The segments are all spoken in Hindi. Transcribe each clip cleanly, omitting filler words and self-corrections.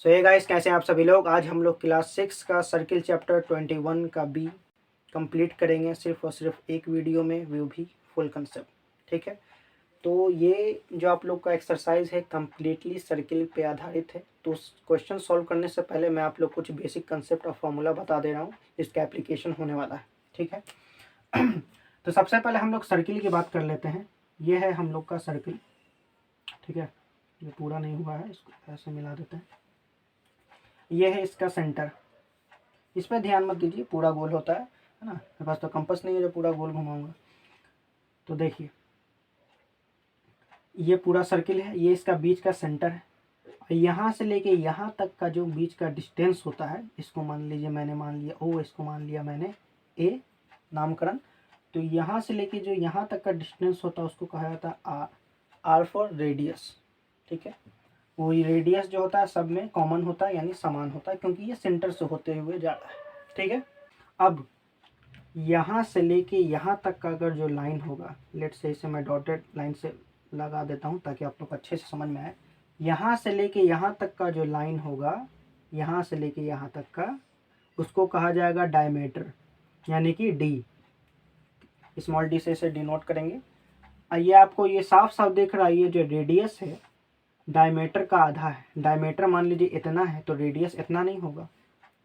सो ये गाइस, कैसे हैं आप सभी लोग। आज हम लोग क्लास 6 का सर्किल चैप्टर 21 का बी कंप्लीट करेंगे, सिर्फ और सिर्फ एक वीडियो में, वो भी फुल कंसेप्ट। ठीक है, तो ये जो आप लोग का एक्सरसाइज है कम्प्लीटली सर्किल पे आधारित है। तो उस क्वेश्चन सॉल्व करने से पहले मैं आप लोग कुछ बेसिक कंसेप्ट और फॉर्मूला बता दे रहा हूँ, इसका एप्लीकेशन होने वाला है। ठीक है तो सबसे पहले हम लोग सर्किल की बात कर लेते हैं। ये है हम लोग का सर्किल। ठीक है, ये पूरा नहीं हुआ है, इसको ऐसे मिला देते हैं। ये है इसका सेंटर। इस पर ध्यान मत दीजिए, पूरा गोल होता है ना। मेरे पास तो कंपास नहीं है जो पूरा गोल घुमाऊंगा। तो देखिए, ये पूरा सर्किल है, ये इसका बीच का सेंटर है। यहाँ से लेके यहाँ तक का जो बीच का डिस्टेंस होता है, इसको मान लीजिए मैंने मान लिया ओ, इसको मान लिया मैंने ए नामकरण। तो यहाँ से लेके जो यहाँ तक का डिस्टेंस होता है उसको कहा जाता है आर। Are for radius. ठीक है, वो रेडियस जो होता है सब में कॉमन होता है, यानी समान होता है, क्योंकि ये सेंटर से होते हुए जा रहा है। ठीक है, अब यहाँ से लेके यहाँ तक का अगर जो लाइन होगा, लेट से इसे मैं डॉटेड लाइन से लगा देता हूँ ताकि आप लोग अच्छे से समझ में आए। यहाँ से लेके यहाँ तक का जो लाइन होगा, यहाँ से लेके यहाँ तक का, उसको कहा जाएगा डायमीटर, यानी कि डी। स्मॉल डी से इसे डिनोट करेंगे। ये आपको ये साफ साफ दिख रहा है, ये जो रेडियस है डायमीटर का आधा है। डायमीटर मान लीजिए इतना है तो रेडियस इतना नहीं होगा,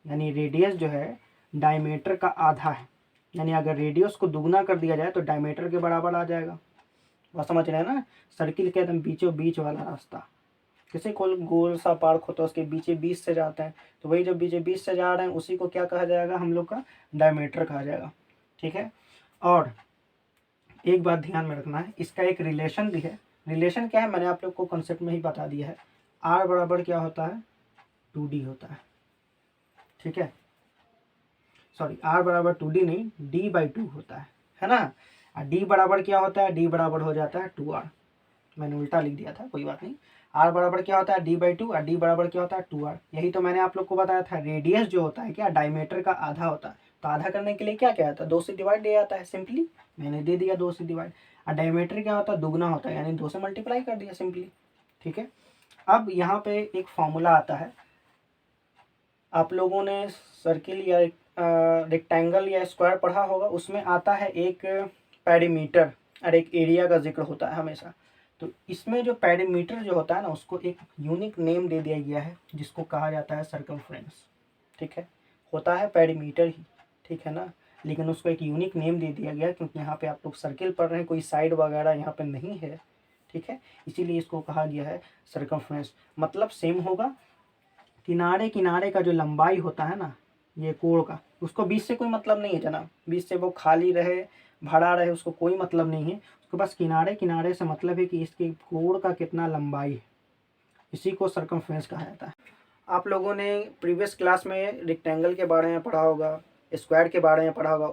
यानी रेडियस जो है डायमीटर का आधा है। यानी अगर रेडियस को दुगना कर दिया जाए तो डायमीटर के बराबर आ जाएगा। वह समझ रहे हैं ना, सर्किल के एकदम बीचों बीच वाला रास्ता। किसी को गोल सा पार्क होता है, उसके बीचे बीच से जाते हैं, तो वही जो बीचे बीच से जा रहे हैं उसी को क्या कहा जाएगा, हम लोग का डायमीटर कहा जाएगा। ठीक है, और एक बात ध्यान में रखना है, इसका एक रिलेशन भी है। रिलेशन क्या है, मैंने आप लोग को कॉन्सेप्ट में ही बता दिया है। आर बराबर क्या होता है, 2D होता है। ठीक है, सॉरी, आर बराबर 2D नहीं, D/2 होता है ना। और डी बराबर क्या होता है, डी बराबर हो जाता है 2R। मैंने उल्टा लिख दिया था, कोई बात नहीं। आर बराबर क्या होता है, D/2, और डी बराबर क्या होता है 2R। यही तो मैंने आप लोग को बताया था, रेडियस जो होता है क्या, डायमीटर का आधा होता है। तो आधा करने के लिए क्या क्या आता है, 2 से डिवाइड दिया जाता है, सिंपली मैंने दे दिया 2 से डिवाइड। और डायमीटर क्या होता है, दुगना होता है, यानी 2 से मल्टीप्लाई कर दिया सिंपली। ठीक है, अब यहाँ पे एक फॉर्मूला आता है। आप लोगों ने सर्किल या रेक्टेंगल या स्क्वायर पढ़ा होगा, उसमें आता है एक पेरीमीटर और एक एरिया का जिक्र होता है हमेशा। तो इसमें जो पेरीमीटर जो होता है ना, उसको एक यूनिक नेम दे दिया गया है, जिसको कहा जाता है सर्कमफ्रेंस। ठीक है, होता है पेरीमीटर ही, ठीक है ना, लेकिन उसको एक यूनिक नेम दे दिया गया क्योंकि यहाँ पे आप लोग सर्किल पढ़ रहे हैं, कोई साइड वगैरह यहाँ पे नहीं है। ठीक है, इसीलिए इसको कहा गया है सर्कमफ्रेंस। मतलब सेम होगा, किनारे किनारे का जो लंबाई होता है ना, ये कोण का, उसको बीच से कोई मतलब नहीं है जनाब। बीच से वो खाली रहे भरा रहे, उसको कोई मतलब नहीं है। उसको बस किनारे किनारे से मतलब है कि इसके कोण का कितना लंबाई है, इसी को सर्कमफ्रेंस कहा जाता है। आप लोगों ने प्रीवियस क्लास में रेक्टेंगल के बारे में पढ़ा होगा, स्क्वायर के बारे में पढ़ा होगा।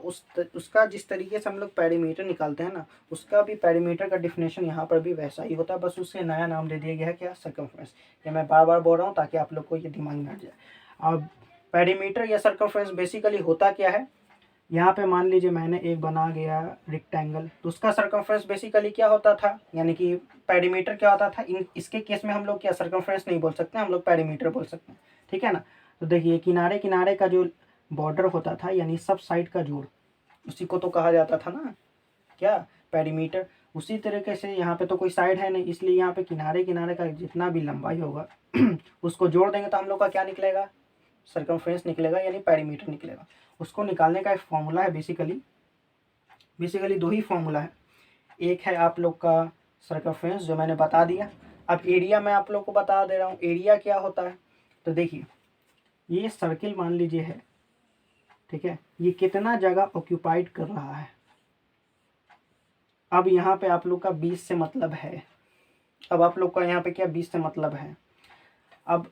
उसका जिस तरीके से हम लोग पेरीमीटर निकालते हैं ना, उसका भी पेरीमीटर का डिफिनेशन यहाँ पर भी वैसा ही होता है, बस उससे नया नाम दे दिया गया है, क्या, सर्कमफ्रेंस। ये मैं बार बार बोल रहा हूँ ताकि आप लोग को ये दिमाग में आ जाए। अब पेरीमीटर या सर्कमफ्रेंस बेसिकली होता क्या है, यहाँ पे मान लीजिए मैंने एक बना गया रेक्टेंगल, तो उसका सर्कमफ्रेंस बेसिकली क्या होता था, यानी कि पेरीमीटर क्या होता था। इसके केस में हम लोग क्या सर्कमफ्रेंस नहीं बोल सकते, हम लोग पेरीमीटर बोल सकते हैं। ठीक है ना, तो देखिए किनारे किनारे का जो बॉर्डर होता था, यानी सब साइड का जोड़, उसी को तो कहा जाता था ना, क्या, पेरीमीटर। उसी तरीके से यहाँ पे तो कोई साइड है नहीं, इसलिए यहाँ पे किनारे किनारे का जितना भी लंबाई होगा उसको जोड़ देंगे तो हम लोग का क्या निकलेगा, सर्कमफ्रेंस निकलेगा, यानी पेरीमीटर निकलेगा। उसको निकालने का एक फॉर्मूला है, बेसिकली 2 ही फॉर्मूला है। एक है आप लोग का सर्कमफ्रेंस जो मैंने बता दिया। अब एरिया मैं आप लोग को बता दे रहा हूँ, एरिया क्या होता है। तो देखिए, ये सर्किल मान लीजिए है, ठीक है, ये कितना जगह ऑक्यूपाइड कर रहा है। अब यहाँ पे आप लोग का 20 से मतलब है। अब आप लोग का यहाँ पे क्या 20 से मतलब है। अब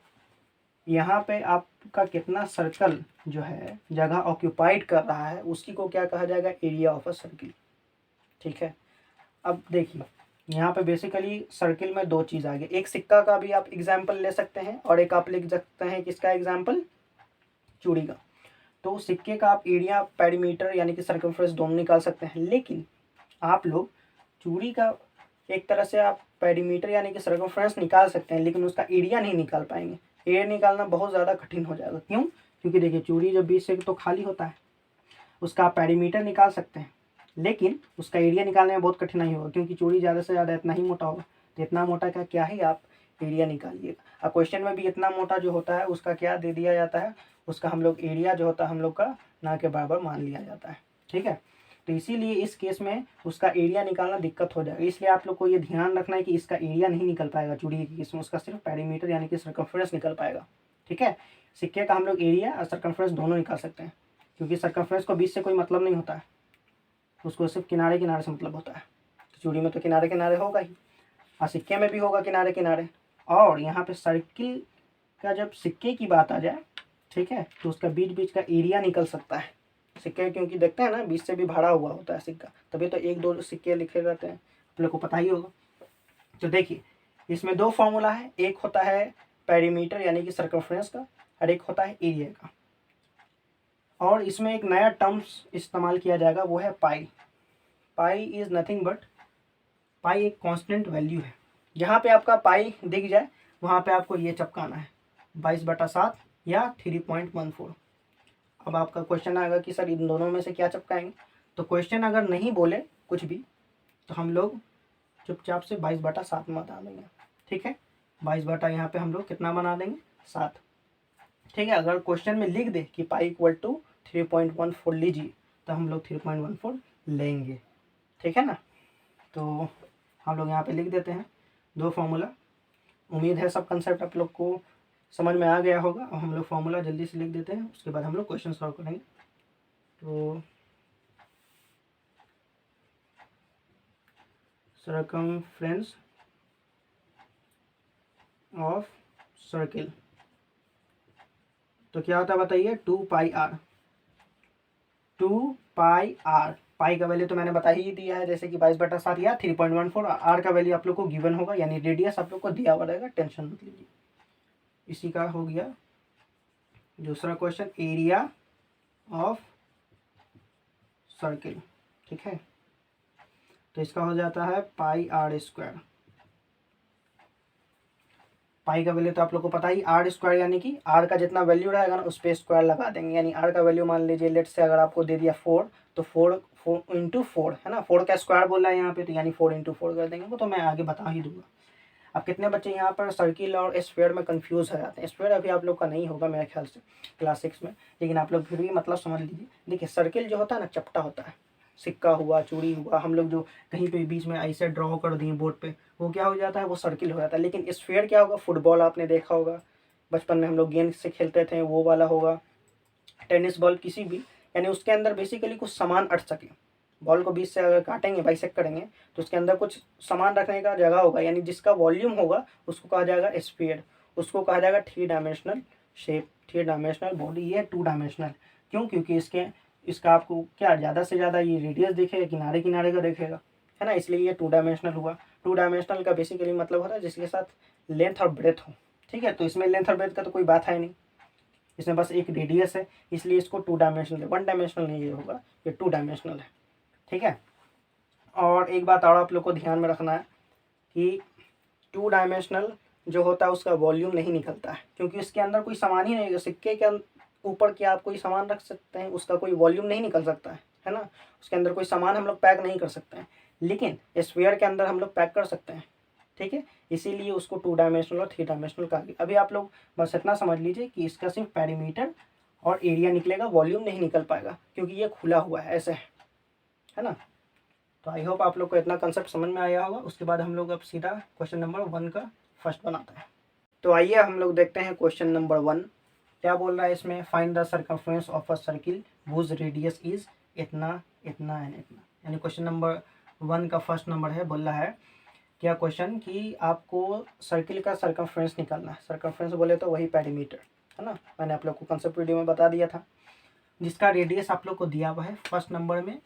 यहाँ पे आपका कितना सर्कल जो है जगह ऑक्यूपाइड कर रहा है, उसकी को क्या कहा जाएगा, एरिया ऑफ अ सर्किल। ठीक है, अब देखिए यहाँ पे बेसिकली सर्किल में 2 चीज़ आ गई। एक सिक्का का भी आप एग्जाम्पल ले सकते हैं, और एक आप लिख सकते हैं किसका एग्जाम्पल, चूड़ी का। तो सिक्के का आप एरिया, पेरीमीटर यानी कि सर्कमफ्रेंस दोनों निकाल सकते हैं, लेकिन आप लोग चूड़ी का एक तरह से आप पेरीमीटर यानी कि सर्कमफ्रेंस निकाल सकते हैं, लेकिन उसका एरिया नहीं निकाल पाएंगे। एरिया निकालना बहुत ज़्यादा कठिन हो जाएगा। क्यों? क्योंकि देखिए चूड़ी जब बीच से तो खाली होता है, उसका आप पेरीमीटर निकाल सकते हैं, लेकिन उसका एरिया निकालने में बहुत कठिनाई होगा, क्योंकि चूड़ी ज़्यादा से ज़्यादा इतना ही मोटा होगा। तो इतना मोटा का क्या ही आप एरिया निकालिएगा। अब क्वेश्चन में भी इतना मोटा जो होता है उसका क्या दे दिया जाता है, उसका हम लोग एरिया जो होता है हम लोग का ना के बराबर मान लिया जाता है। ठीक है, तो इसीलिए इस केस में उसका एरिया निकालना दिक्कत हो जाएगा। इसलिए आप लोग को ये ध्यान रखना है कि इसका एरिया नहीं निकल पाएगा चूड़ी के केस में, उसका सिर्फ पेरीमीटर यानी कि सर्कमफ्रेंस निकल पाएगा। ठीक है, सिक्के का हम लोग एरिया और सर्कमफ्रेंस दोनों निकाल सकते हैं, क्योंकि सर्कमफ्रेंस को बीच से कोई मतलब नहीं होता है, उसको सिर्फ किनारे किनारे से मतलब होता है। तो चूड़ी में तो किनारे किनारे होगा ही, और सिक्के में भी होगा किनारे किनारे। और यहाँ पे सर्किल का जब सिक्के की बात आ जाए, ठीक है, तो उसका बीच बीच का एरिया निकल सकता है सिक्के, क्योंकि देखते हैं ना बीच से भी भरा हुआ होता है सिक्का, तभी तो एक दो सिक्के लिखे रहते हैं, आप लोग को पता ही होगा। तो देखिए इसमें दो फॉर्मूला है, एक होता है पेरीमीटर यानी कि सर्कमफ्रेंस का, और एक होता है एरिया का। और इसमें एक नया टर्म्स इस्तेमाल किया जाएगा, वो है पाई। पाई इज़ नथिंग बट, पाई एक कांस्टेंट वैल्यू है। जहाँ पे आपका पाई दिख जाए वहाँ पे आपको ये चिपकाना है 22/7 या 3.14। अब आपका क्वेश्चन आएगा कि सर इन दोनों में से क्या चिपकाएंगे, तो क्वेश्चन अगर नहीं बोले कुछ भी तो हम लोग चुपचाप से 22/7 बना देंगे। ठीक है, 22 बटा यहाँ पे हम लोग कितना बना देंगे, 7। ठीक है, अगर क्वेश्चन में लिख दे कि पाई इक्वल टू 3.14 लीजिए, तो हम लोग 3.14 लेंगे। ठीक है ना, तो हम लोग यहाँ पे लिख देते हैं दो फार्मूला। उम्मीद है सब कंसेप्ट आप लोग को समझ में आ गया होगा। और हम लोग फार्मूला जल्दी से लिख देते हैं, उसके बाद हम लोग क्वेश्चन सॉल्व करेंगे। तो सर्कमफ्रेंस ऑफ सर्किल तो क्या होता है बताइए, 2πr। 2πr, पाई का वैल्यू तो मैंने बता ही दिया है, जैसे कि 22/7 या 3.14। आर का वैल्यू आप लोग को गिवन होगा, यानी रेडियस आप लोग को दिया हुआ रहेगा, टेंशन मत लीजिए। इसी का हो गया दूसरा क्वेश्चन, एरिया ऑफ सर्किल। ठीक है, तो इसका हो जाता है πr²। पाई का वैल्यू तो आप लोग को पता ही, r², यानी कि r का जितना वैल्यू रहेगा ना उस पर स्क्वायर लगा देंगे। यानी r का वैल्यू मान लीजिए लेट से अगर आपको दे दिया 4, तो 4 इंटू 4 है ना, 4 का स्क्वायर बोल रहा है यहाँ पे, तो यानी 4 इंटू 4 कर देंगे। वो तो मैं आगे बता ही दूंगा। अब कितने बच्चे यहाँ पर सर्किल और स्फीयर में कंफ्यूज हो जाते हैं। स्फीयर अभी आप लोग का नहीं होगा मेरे ख्याल से क्लास 6 में, लेकिन आप लोग फिर भी मतलब समझ लीजिए। देखिए सर्किल जो होता है ना चपटा होता है, सिक्का हुआ, चूड़ी हुआ, हम लोग जो कहीं पे बीच में ऐसे ड्रॉ कर दिए बोर्ड पे, वो क्या हो जाता है, वो सर्किल हो जाता है। लेकिन स्फीयर क्या होगा, फुटबॉल आपने देखा होगा बचपन में, हम लोग गेंद से खेलते थे, वो वाला होगा, टेनिस बॉल, किसी भी, यानी उसके अंदर बेसिकली कुछ सामान अट सके। बॉल को बीच से अगर काटेंगे, बाइसेक्ट करेंगे, तो उसके अंदर कुछ सामान रखने का जगह होगा, यानी जिसका वॉल्यूम होगा उसको कहा जाएगा स्फीयर, उसको कहा जाएगा 3 डायमेंशनल शेप, 3 डायमेंशनल बॉडी। ये 2 डायमेंशनल क्यों, क्योंकि इसका आपको क्या ज़्यादा से ज़्यादा ये रेडियस देखेगा, किनारे किनारे का देखेगा, है ना, इसलिए ये 2 डायमेंशनल हुआ। 2 डायमेंशनल का बेसिकली मतलब होता है जिसके साथ लेंथ और ब्रेथ हो। ठीक है, तो इसमें लेंथ और ब्रेथ का तो कोई बात है नहीं, इसमें बस एक रेडियस है, इसलिए इसको 2 डायमेंशनल है, 1 डायमेंशनल नहीं ये होगा, ये 2 डायमेंशनल है। ठीक है, और एक बात और आप लोग को ध्यान में रखना है कि 2 डायमेंशनल जो होता है उसका वॉल्यूम नहीं निकलता है, क्योंकि इसके अंदर कोई सामान ही नहीं है। सिक्के के ऊपर क्या आप कोई सामान रख सकते हैं, उसका कोई वॉल्यूम नहीं निकल सकता है ना, उसके अंदर कोई सामान हम लोग पैक नहीं कर सकते हैं, लेकिन स्फीयर के अंदर हम लोग पैक कर सकते हैं। ठीक है, इसीलिए उसको 2 डायमेंशनल और 3 डायमेंशनल कहा गया। अभी आप लोग बस इतना समझ लीजिए कि इसका सिर्फ पेरीमीटर और एरिया निकलेगा, वॉल्यूम नहीं निकल पाएगा, क्योंकि ये खुला हुआ है ऐसे, है ना। तो आई होप आप लोग को इतना कंसेप्ट समझ में आया होगा। उसके बाद हम लोग अब सीधा क्वेश्चन नंबर 1 का फर्स्ट बनाते हैं। तो आइए हम लोग देखते हैं क्वेश्चन नंबर 1 क्या बोल रहा है इसमें, find the circumference of a circle whose radius is इतना इतना एंड इतना। यानी क्वेश्चन नंबर 1 का फर्स्ट नंबर है, बोल रहा है क्या क्वेश्चन कि आपको सर्किल का सर्कमफ्रेंस निकालना है। सर्कमफ्रेंस बोले तो वही पेरीमीटर, है ना, मैंने आप लोग को कंसेप्ट वीडियो में बता दिया था, जिसका रेडियस आप लोग को दिया हुआ है फर्स्ट नंबर में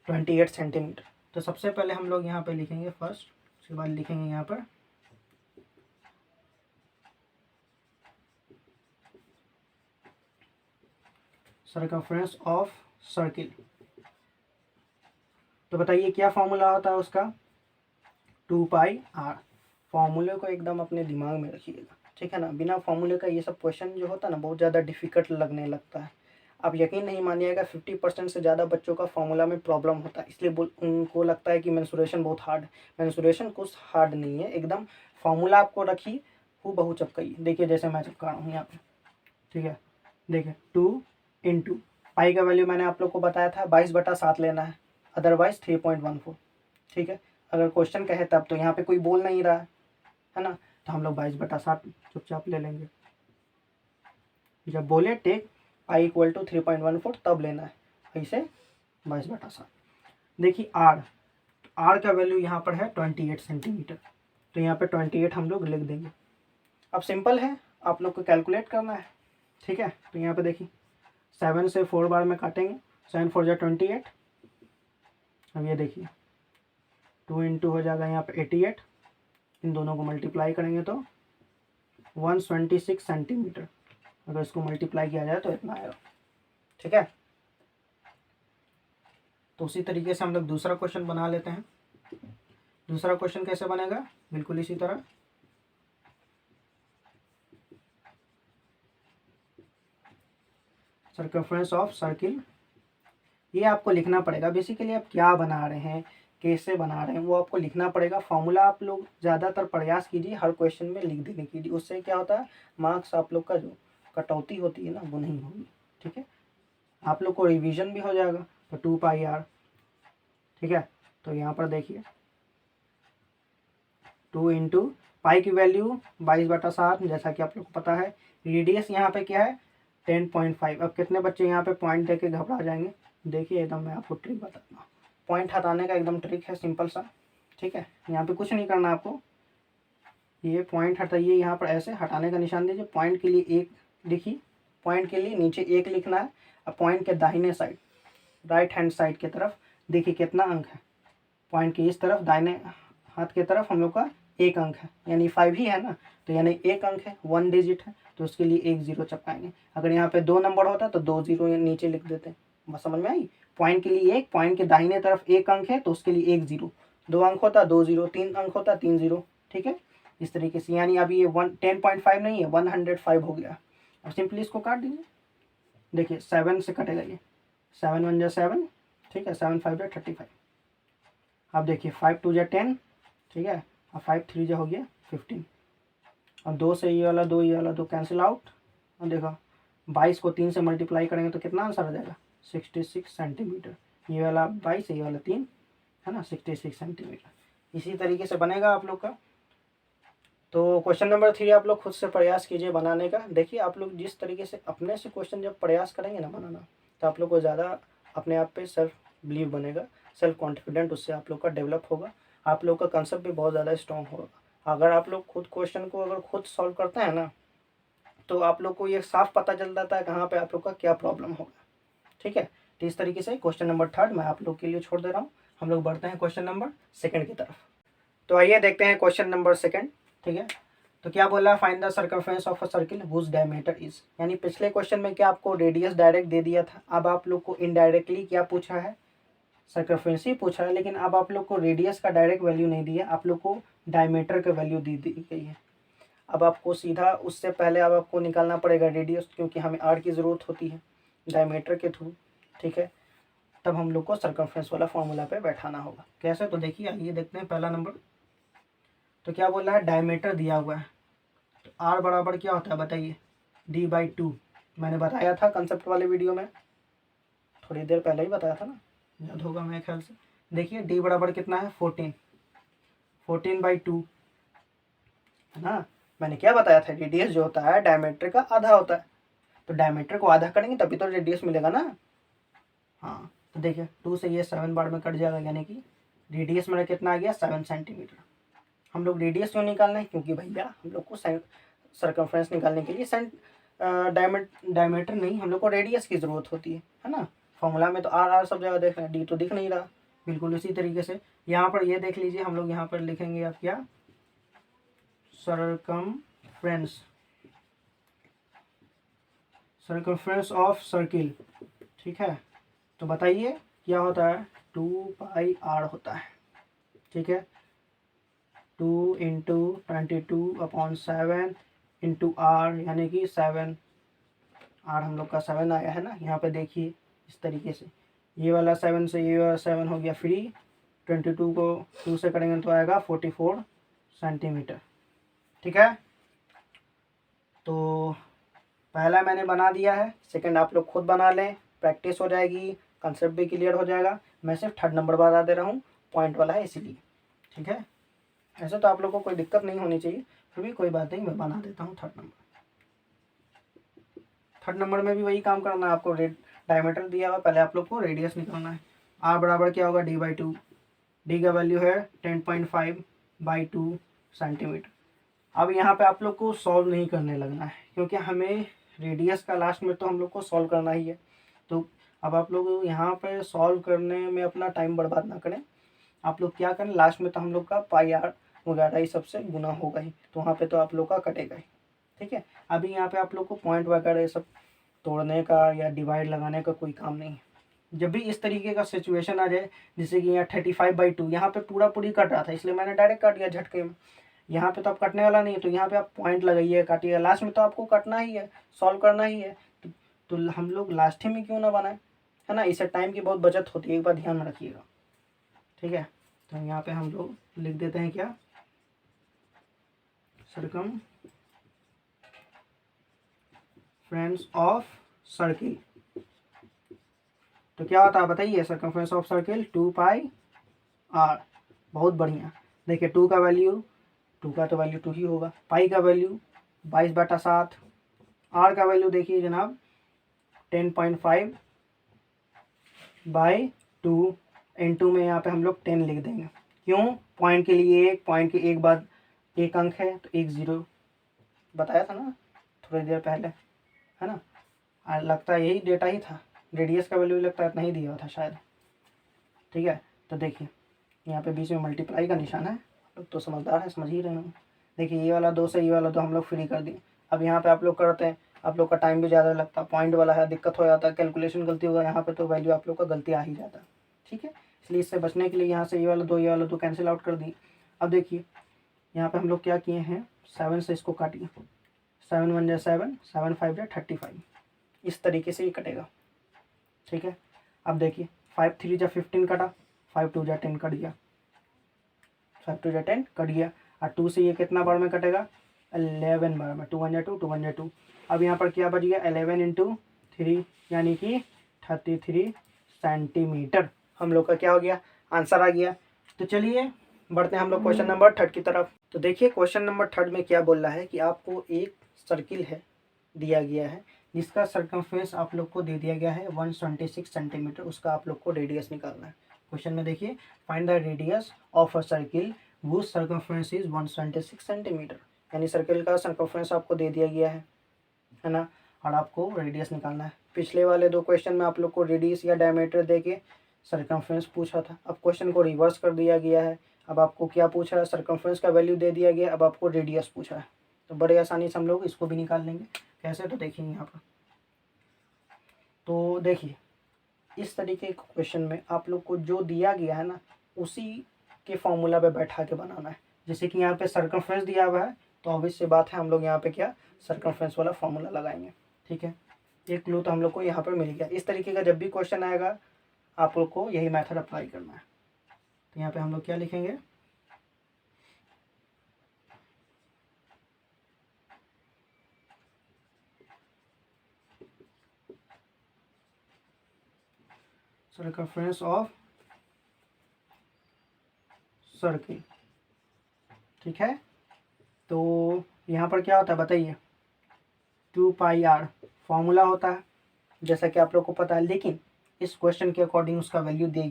28 सेंटीमीटर। तो सबसे पहले हम लोग यहाँ पे लिखेंगे फर्स्ट, उसके बाद लिखेंगे यहाँ पर सर्कमफ्रेंस ऑफ सर्किल। तो बताइए क्या फॉर्मूला होता है उसका, 2πr। फॉर्मूले को एकदम अपने दिमाग में रखिएगा। ठीक है ना। बिना फॉर्मूले का ये सब क्वेश्चन जो होता है ना बहुत ज़्यादा डिफिकल्ट लगने लगता है। आप यकीन नहीं मानिएगा 50% से ज़्यादा बच्चों का फॉर्मूला में प्रॉब्लम होता है, इसलिए उनको लगता है कि मेंसुरेशन बहुत हार्ड है। मेंसुरेशन कुछ हार्ड नहीं है, एकदम फॉर्मूला आपको रखी हूँ बहु चिपकाई। देखिए जैसे मैं चिपका रहा हूँ यहाँ पे, ठीक है। देखिए 2 इंटू पाई का वैल्यू मैंने आप लोग को बताया था 22/7 लेना है, अदरवाइज 3.14, ठीक है। अगर क्वेश्चन कहे तब तो यहाँ पे कोई बोल नहीं रहा है ना, तो हम लोग 22/7 चुपचाप ले लेंगे। जब बोले टेक आई इक्वल टू 3.14 तब लेना है, ऐसे 22/7। देखिए आर का वैल्यू यहाँ पर है 28 सेंटीमीटर, तो यहाँ पे 28 हम लोग लिख देंगे। अब सिंपल है, आप लोग को कैलकुलेट करना है, ठीक है। तो यहाँ पे देखिए 7 से 4 बार में काटेंगे, 7 4 जा 28। अब ये देखिए 2 इंटू हो जाएगा यहाँ पे 88, इन दोनों को मल्टीप्लाई करेंगे तो 126 सेंटीमीटर। अगर इसको मल्टीप्लाई किया जाए तो इतना आएगा, ठीक है। तो उसी तरीके से हम लोग दूसरा क्वेश्चन बना लेते हैं। दूसरा क्वेश्चन कैसे बनेगा, बिल्कुल इसी तरह। सर्कमफ्रेंस ऑफ सर्किल, ये आपको लिखना पड़ेगा। बेसिकली आप क्या बना रहे हैं, कैसे बना रहे हैं, वो आपको लिखना पड़ेगा। फॉर्मूला आप लोग ज़्यादातर प्रयास कीजिए हर क्वेश्चन में लिख देने की, उससे क्या होता है मार्क्स आप लोग का जो कटौती होती है ना वो नहीं होगी, ठीक है। आप लोग को रिवीजन भी हो जाएगा। तो 2πr, ठीक है। तो यहाँ पर देखिए 2 इंटू पाई की वैल्यू 22/7, जैसा कि आप लोग को पता है। रेडियस यहाँ पे क्या है 10.5। अब कितने बच्चे यहाँ पे पॉइंट दे के घबरा जाएंगे, देखिए एकदम मैं आपको ट्रिक बताता हूँ। पॉइंट हटाने का एकदम ट्रिक है, सिंपल सा, ठीक है। यहाँ पे कुछ नहीं करना आपको, ये पॉइंट हटाइए, यहाँ पर ऐसे हटाने का निशान दीजिए, पॉइंट के लिए 1 लिखिए, पॉइंट के लिए नीचे 1 लिखना है। अब पॉइंट के दाहिने साइड राइट हैंड साइड की तरफ देखिए कितना अंक है, पॉइंट की इस तरफ दाहिने हाथ की तरफ हम लोग का 1 अंक है, यानी 5 ही है ना, तो यानी 1 अंक है, 1 डिजिट है, तो उसके लिए 1 0 चपकाएंगे। अगर यहाँ पे 2 नंबर होता तो 2 0 नीचे लिख देते। बस समझ में आई। पॉइंट के लिए 1, पॉइंट के दाहिने तरफ 1 अंक है तो उसके लिए 1 0, 2 अंक होता 2 0, 3 अंक होता 3 0, ठीक है। इस तरीके से, यानी अभी ये 10.5 नहीं है 105 हो गया। अब सिंपली इसको काट दीजिए, देखिए 7 से कटेगा ये, 7 1 जा 7, ठीक है, 7 5 जा 35। अब देखिए 5 2 जा 10, ठीक है, और 5 3 जा हो गया 15। और 2 से ये वाला 2 ये वाला 2 कैंसिल आउट। और देखो 22 को 3 से मल्टीप्लाई करेंगे तो कितना आंसर आ जाएगा 66 सेंटीमीटर। ये वाला 22 ये वाला 3 है ना, 66 सेंटीमीटर। इसी तरीके से बनेगा आप लोग का। तो क्वेश्चन नंबर 3 आप लोग खुद से प्रयास कीजिए बनाने का। देखिए आप लोग जिस तरीके से अपने से क्वेश्चन जब प्रयास करेंगे ना बनाना, तो आप लोग को ज़्यादा अपने आप पे सेल्फ बिलीव बनेगा, सेल्फ कॉन्फिडेंट उससे आप लोग का डेवलप होगा। आप लोग का कंसेप्ट भी बहुत ज़्यादा स्ट्रॉन्ग होगा। अगर आप लोग खुद क्वेश्चन को अगर खुद सॉल्व करते हैं ना, तो आप लोग को ये साफ पता चल जाता है कहाँ पे आप लोग का क्या प्रॉब्लम होगा, ठीक है। तो इस तरीके से क्वेश्चन नंबर 3 मैं आप लोग के लिए छोड़ दे रहा हूँ। हम लोग बढ़ते हैं क्वेश्चन नंबर 2 की तरफ। तो आइए देखते हैं क्वेश्चन नंबर 2, ठीक है। तो क्या बोला, find the circumference of a circle whose diameter is. यानी पिछले क्वेश्चन में क्या आपको रेडियस डायरेक्ट दे दिया था, अब आप लोग को इनडायरेक्टली क्या पूछा है, सर्कमफ्रेंस ही पूछा है, लेकिन अब आप लोग को रेडियस का डायरेक्ट वैल्यू नहीं दिया, आप लोग को डायमीटर का वैल्यू दी गई है। अब आपको सीधा उससे पहले अब आपको निकालना पड़ेगा रेडियस, क्योंकि हमें आर की ज़रूरत होती है डायमीटर के थ्रू, ठीक है। तब हम लोग को सर्कमफ्रेंस वाला फॉर्मूला पे बैठाना होगा। कैसे, तो देखिए आइए देखते हैं पहला नंबर। तो क्या बोल रहा है, डायमीटर दिया हुआ है, तो आर बराबर क्या होता है बताइए, d/2। मैंने बताया था कंसेप्ट वाले वीडियो में, थोड़ी देर पहले ही बताया था ना, याद होगा मेरे ख्याल से। देखिए d बराबर कितना है 14, 14/2 है ना। मैंने क्या बताया था, रेडियस जो होता है डायमीटर का आधा होता है, तो डायमीटर को आधा करेंगे तभी तो रेडियस मिलेगा ना। हाँ, तो देखिए 2 से ये 7 बार में कट जाएगा, यानी कि रेडियस मेरा कितना आ गया 7 सेंटीमीटर। हम लोग रेडियस क्यों निकालना है, क्योंकि भैया हम लोग को सर्कमफ्रेंस निकालने के लिए डायमीटर नहीं, हम लोग को रेडियस की ज़रूरत होती है ना। फॉर्मूला में तो आर सब जगह देख रहे हैं, डी तो दिख नहीं रहा। बिल्कुल इसी तरीके से यहाँ पर ये देख लीजिए, हम लोग यहाँ पर लिखेंगे आप क्या, सर्कमफ्रेंस ऑफ सर्किल, ठीक है। तो बताइए क्या होता है, 2πr होता है, ठीक है। 2 × 22/7 इंटू आर, यानी कि 7, आर हम लोग का 7 आया है ना। यहाँ पे देखिए इस तरीके से, ये वाला 7 से ये वाला 7 हो गया फ्री, 22 को 2 से करेंगे तो आएगा 44 सेंटीमीटर। ठीक है, तो पहला मैंने बना दिया है, सेकंड आप लोग खुद बना लें, प्रैक्टिस हो जाएगी, कंसेप्ट भी क्लियर हो जाएगा। मैं सिर्फ थर्ड नंबर बता दे रहा हूँ, पॉइंट वाला है इसीलिए। ठीक है, ऐसे तो आप लोग को कोई दिक्कत नहीं होनी चाहिए, फिर भी कोई बात नहीं, मैं बना देता हूँ थर्ड नंबर। थर्ड नंबर में भी वही काम करना है आपको, डायमीटर दिया हुआ, पहले आप लोग को रेडियस निकालना है। आर बराबर क्या होगा, d/2, डी का वैल्यू है 10.5/2 सेंटीमीटर। अब यहाँ पे आप लोग को सॉल्व नहीं करने लगना है, क्योंकि हमें रेडियस का लास्ट में तो हम लोग को सॉल्व करना ही है। तो अब आप लोग यहाँ पे सॉल्व करने में अपना टाइम बर्बाद ना करें, आप लोग क्या करें, लास्ट में तो हम लोग का पाई आर वगैरह ये सबसे गुना होगा ही, तो वहाँ पे तो आप लोग का कटेगा ही। ठीक है, अभी यहाँ पे आप लोग को पॉइंट वगैरह ये सब तोड़ने का या डिवाइड लगाने का कोई काम नहीं है। जब भी इस तरीके का सिचुएशन आ जाए, जैसे कि यहाँ 35/2, यहाँ पे पूरा पूरी कट रहा था, इसलिए मैंने डायरेक्ट काट दिया झटके में। यहाँ पे तो आप कटने वाला नहीं है, तो यहाँ पे आप पॉइंट लगाइए, काटिए, लास्ट में तो आपको कटना ही है, सॉल्व करना ही है। तो हम लोग लास्ट ही में क्यों ना बनाए, है ना, इससे टाइम की बहुत बचत होती है, एक बार ध्यान में रखिएगा। ठीक है, तो यहाँ पे हम लोग लिख देते हैं क्या, सर्कमफ्रेंस ऑफ सर्किल। तो क्या होता है बताइए, सर्कमफ्रेंस ऑफ सर्किल 2πr। बहुत बढ़िया, देखिए 2 का वैल्यू, 2 का तो वैल्यू 2 ही होगा, पाई का वैल्यू 22/7, आर का वैल्यू देखिए जनाब 10.5/2, इंटू में यहाँ पे हम लोग 10 लिख देंगे। क्यों, पॉइंट के लिए एक, पॉइंट के एक बाद एक अंक है तो एक जीरो, बताया था ना थोड़ी देर पहले, है ना। लगता है यही डेटा ही था, रेडियस का वैल्यू लगता है इतना ही दिया हुआ था शायद। ठीक है, तो देखिए यहाँ पे बीच में मल्टीप्लाई का निशान है, आप लोग तो समझदार है, समझ ही रहे हैं। देखिए ये वाला 2 से ये वाला 2 हम लोग फ्री कर दिए। अब यहाँ पे आप लोग करते हैं, आप लोग का टाइम भी ज़्यादा लगता, पॉइंट वाला है, दिक्कत हो जाता है, कैलकुलेशन गलती होगा यहाँ पे, तो वैल्यू आप लोग का गलती आ ही जाता है। ठीक है, इसलिए इससे बचने के लिए यहाँ से ये वाला 2 ये वाला 2 कैंसिल आउट कर दी। अब देखिए यहाँ पे हम लोग क्या किए हैं, 7 से इसको काटिए, 7 1 जा 7, 7 5 जा 35, इस तरीके से ये कटेगा। ठीक है, अब देखिए 5 3 जा 15 कटा, 5 2 जा 10 कट गया, 5 2 जा 10 कट गया, और 2 से ये कितना बार में कटेगा, 11 बार में, 2 1 जा 2, 2 1 जा 2। अब यहाँ पर क्या बच गया, 11 × 3 यानी कि 33 सेंटीमीटर हम लोग का क्या हो गया, आंसर आ गया। तो चलिए बढ़ते हैं हम लोग क्वेश्चन नंबर 3 की तरफ। तो देखिए क्वेश्चन नंबर 3 में क्या बोल रहा है कि आपको एक सर्किल है दिया गया है, जिसका सर्कमफ्रेंस आप लोग को दे दिया गया है 126 सेंटीमीटर, उसका आप लोग को रेडियस निकालना है। क्वेश्चन में देखिए, find the radius of a circle whose circumference is 126 centimetre, यानी सर्किल का सर्कमफ्रेंस आपको दे दिया गया है ना, और आपको रेडियस निकालना है। पिछले वाले 2 क्वेश्चन में आप लोग को रेडियस या डायमीटर दे के सर्कमफ्रेंस पूछा था, अब क्वेश्चन को रिवर्स कर दिया गया है। अब आपको क्या पूछा है, सर्कमफ्रेंस का वैल्यू दे दिया गया, अब आपको रेडियस पूछा है, तो बड़े आसानी से हम लोग इसको भी निकाल लेंगे। कैसे, तो देखिए यहाँ पर, तो देखिए इस तरीके के क्वेश्चन में आप लोग को जो दिया गया है ना, उसी के फॉर्मूला पे बैठा के बनाना है। जैसे कि यहाँ पे सर्कमफ्रेंस दिया हुआ है, तो ऑब्वियस सी बात है हम लोग यहाँ पे क्या सर्कमफ्रेंस वाला फॉर्मूला लगाएंगे। ठीक है, एक क्लू तो हम लोग को यहाँ पर मिल गया। इस तरीके का जब भी क्वेश्चन आएगा आप लोग को यही मेथड अप्लाई करना है। तो यहाँ पे हम लोग क्या लिखेंगे, सर्कमफ्रेंस ऑफ सर्किल। ठीक है, तो यहाँ पर क्या होता है बताइए, 2πr फॉर्मूला होता है जैसा कि आप लोग को पता है, लेकिन इस क्वेश्चन के अकॉर्डिंग उसका वैल्यू दे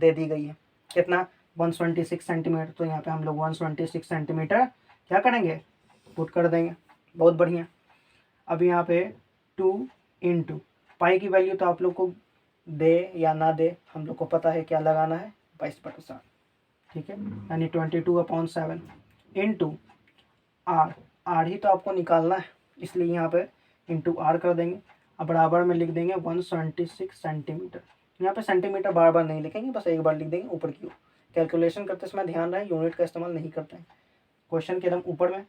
दी गई है कितना, 126 सेंटीमीटर। तो यहाँ पे हम लोग 126 सेंटीमीटर क्या करेंगे, पुट कर देंगे। बहुत बढ़िया। अब यहाँ पे 2 × पाई की वैल्यू तो आप लोग को दे या ना दे हम लोग को पता है, क्या लगाना है, 22/7। ठीक है, यानी 22/7 इंटू आर ही तो आपको निकालना है, इसलिए यहाँ पे इंटू आर कर देंगे। अब बराबर में लिख देंगे 126 सेंटीमीटर। यहाँ पे सेंटीमीटर बार बार नहीं लिखेंगे, बस एक बार लिख देंगे ऊपर की ओर। कैलकुलेशन करते समय ध्यान रहे यूनिट का इस्तेमाल नहीं करते हैं, क्वेश्चन के एकदम ऊपर में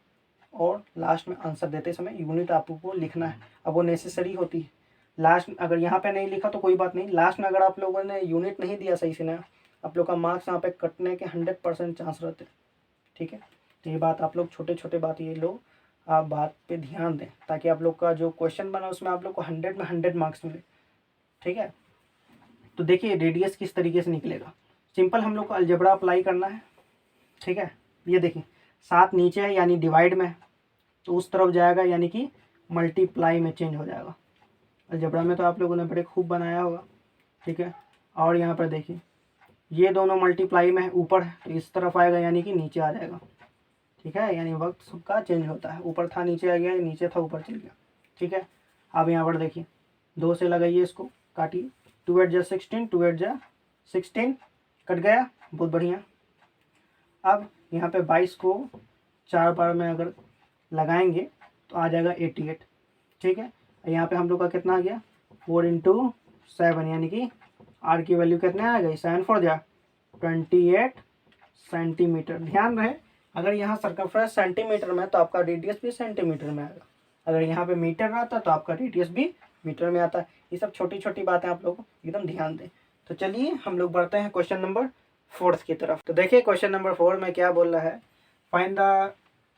और लास्ट में आंसर देते समय यूनिट आपको लिखना है। अब वो नेसेसरी होती है, लास्ट अगर यहाँ पे नहीं लिखा तो कोई बात नहीं, लास्ट में अगर आप लोगों ने यूनिट नहीं दिया सही से ना, आप लोग का मार्क्स यहाँ पे कटने के 100% चांस रहते हैं। ठीक है, तो ये बात आप लोग छोटे छोटे बात ये लोग आप बात पे ध्यान दें, ताकि आप लोग का जो क्वेश्चन बना उसमें आप लोग को 100 में 100 मार्क्स मिले। ठीक है, तो देखिए रेडियस किस तरीके से निकलेगा। सिंपल हम लोग को अलजेब्रा अप्लाई करना है। ठीक है, ये देखिए 7 नीचे है यानी डिवाइड में है, तो उस तरफ जाएगा यानी कि मल्टीप्लाई में चेंज हो जाएगा। अलजेब्रा में तो आप लोगों ने बड़े खूब बनाया होगा। ठीक है, और यहाँ पर देखिए ये दोनों मल्टीप्लाई में है, ऊपर है तो इस तरफ आएगा यानी कि नीचे आ जाएगा। ठीक है, यानी वक्त सबका चेंज होता है, ऊपर था नीचे आ गया, नीचे था ऊपर चल गया। ठीक है, अब यहाँ पर देखिए 2 से लगाइए, इसको काटिए, 2 8 जा 16, 2 8 जा 16, कट गया, बहुत बढ़िया। अब यहाँ पे 22 को 4 बार में अगर लगाएंगे तो आ जाएगा 88। ठीक है, यहाँ पे हम लोग का कितना आ गया 4 × 7 यानी कि आर की वैल्यू कितने आ गई 7 4 जा 28 सेंटीमीटर। ध्यान रहे अगर यहाँ सर्कमफ्रेंस सेंटीमीटर में तो आपका रेडियस भी सेंटीमीटर में आएगा, अगर यहाँ पे मीटर आता तो आपका रेडियस भी मीटर में आता है। ये सब छोटी छोटी बातें आप लोग एकदम ध्यान दें। तो चलिए हम लोग बढ़ते हैं क्वेश्चन नंबर 4 की तरफ। तो देखिए क्वेश्चन नंबर 4 में क्या बोल रहा है, find the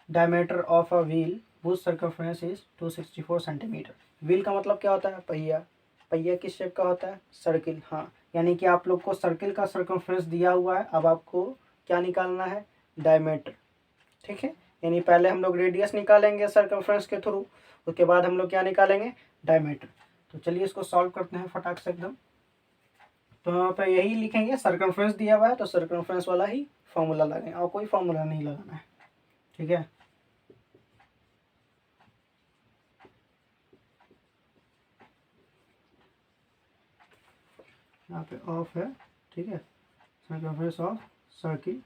diameter of a wheel whose circumference is 264 centimetre. Wheel का मतलब क्या होता है, पहिया। पहिया किस शेप का होता है, सर्किल। हाँ, यानी कि आप लोग को सर्किल का सर्कमफ्रेंस दिया हुआ है, अब आपको क्या निकालना है, डायमीटर। ठीक है, यानी पहले हम लोग रेडियस निकालेंगे सर्कमफ्रेंस के थ्रू, उसके बाद हम लोग क्या निकालेंगे, डायमीटर। तो चलिए इसको सॉल्व करते हैं फटाक से एकदम। तो यहाँ पे यही लिखेंगे, सर्कमफ्रेंस दिया हुआ है तो सर्कमफ्रेंस वाला ही फॉर्मूला लगाएंगे, और कोई फॉर्मूला नहीं लगाना है। ठीक है, यहाँ पे ऑफ है। ठीक है, सर्कमफ्रेंस ऑफ सर्किल,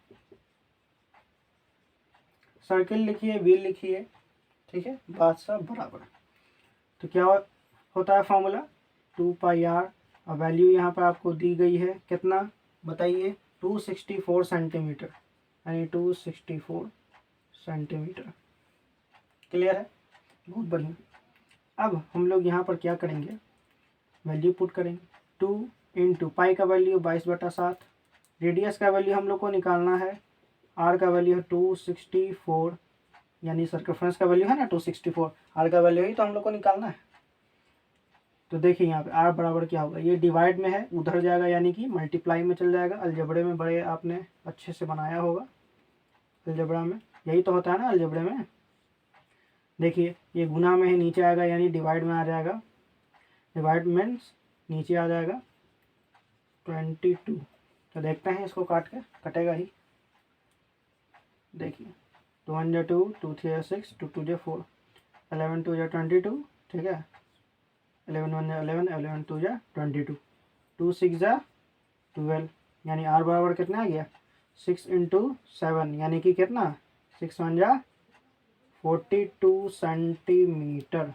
सर्किल लिखिए, व्हील लिखिए। ठीक है, बात सब बराबर। तो क्या होता है फॉर्मूला, 2πr। और वैल्यू यहाँ पर आपको दी गई है कितना बताइए, 264 सेंटीमीटर, यानी 264 सेंटीमीटर। क्लियर है, बहुत बढ़िया। अब हम लोग यहाँ पर क्या करेंगे, वैल्यू पुट करेंगे, 2 × पाई का वैल्यू 22/7, रेडियस का वैल्यू हम लोग को निकालना है, आर का वैल्यू है 264, यानी सर्कमफ्रेंस का वैल्यू है ना 264, आर का वैल्यू ही तो हम लोग को निकालना है। तो देखिए यहाँ पे आर बराबर क्या होगा, ये डिवाइड में है, उधर जाएगा यानी कि मल्टीप्लाई में चल जाएगा। अलजेब्रे में बड़े आपने अच्छे से बनाया होगा, अलजेब्रा में यही तो होता है ना अलजेब्रे में। देखिए ये गुना में है, नीचे आएगा यानी डिवाइड में आ जाएगा, डिवाइड मीन्स नीचे आ जाएगा 22। तो देखते हैं इसको काट के, कटेगा ही। देखिए 2 1 जा 2, 2 3 जा 6, 2 2 जा 4, 11 2 जा 22। ठीक है, 11 1 जा 11, 11 2 जा 22, 2 6 जा 12, यानी आर बराबर कितना आ गया 6 × 7, यानी कि कितना 6 1 जा 42 सेंटीमीटर।